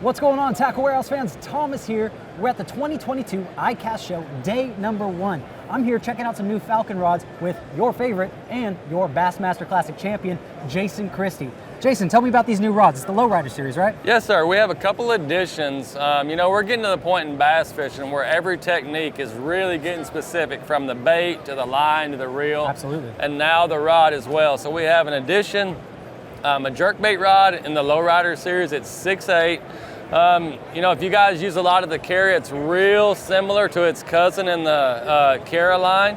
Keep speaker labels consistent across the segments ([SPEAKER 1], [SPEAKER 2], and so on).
[SPEAKER 1] What's going on, Tackle Warehouse fans? Thomas here. We're at the 2022 ICAST Show, day number 1. I'm here checking out some new Falcon rods with your favorite and your Bassmaster Classic champion, Jason Christie. Jason, tell me about these new rods. It's the Lowrider series, right?
[SPEAKER 2] Yes, sir. We have a couple additions. We're getting to the point in bass fishing where every technique is really getting specific, from the bait to the line to the reel.
[SPEAKER 1] Absolutely.
[SPEAKER 2] And now the rod as well. So we have an addition, a jerkbait rod in the Lowrider series. It's 6'8". If you guys use a lot of the Cara, it's real similar to its cousin in the Cara line.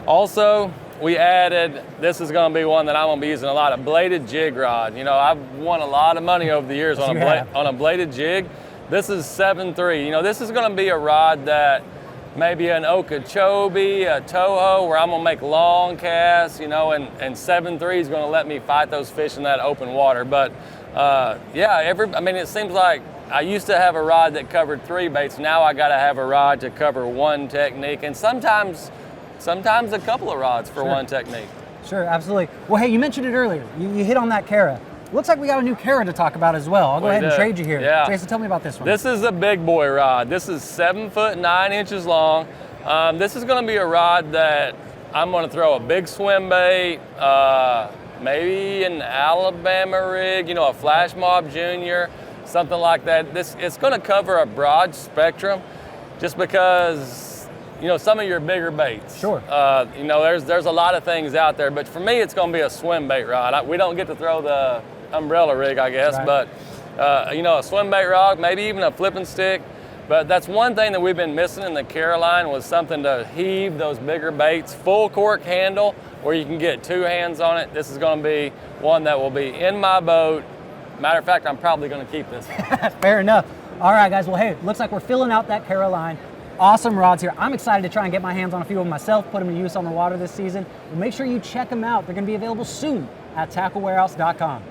[SPEAKER 2] Also, we added, this is going to be one that I'm going to be using a lot, a bladed jig rod. I've won a lot of money over the years on a bladed jig. This is 7.3. This is going to be a rod that maybe an Okeechobee, a Toho, where I'm going to make long casts, and 7.3 is going to let me fight those fish in that open water. But it seems like I used to have a rod that covered 3 baits. Now I got to have a rod to cover one technique, and sometimes a couple of rods for one technique.
[SPEAKER 1] Sure, absolutely. Well, hey, you mentioned it earlier. You hit on that Cara. Looks like we got a new Cara to talk about as well. I'll go ahead and trade you here.
[SPEAKER 2] Yeah.
[SPEAKER 1] Jason, tell me about this one.
[SPEAKER 2] This is a big boy rod. This is 7 foot 9 inches long. This is going to be a rod that I'm going to throw a big swim bait, maybe an Alabama rig, a Flash Mob Junior, something like that. It's going to cover a broad spectrum, just because some of your bigger baits.
[SPEAKER 1] Sure.
[SPEAKER 2] There's a lot of things out there, but for me, it's going to be a swim bait rod. We don't get to throw the umbrella rig, I guess,
[SPEAKER 1] right.
[SPEAKER 2] But a swim bait rod, maybe even a flipping stick. But that's one thing that we've been missing in the Cara line, was something to heave those bigger baits. Full cork handle where you can get 2 hands on it. This is going to be one that will be in my boat. Matter of fact, I'm probably going to keep this one.
[SPEAKER 1] Fair enough. All right, guys. Well, hey, looks like we're filling out that Cara line. Awesome rods here. I'm excited to try and get my hands on a few of them myself, put them to use on the water this season. Well, make sure you check them out. They're going to be available soon at tacklewarehouse.com.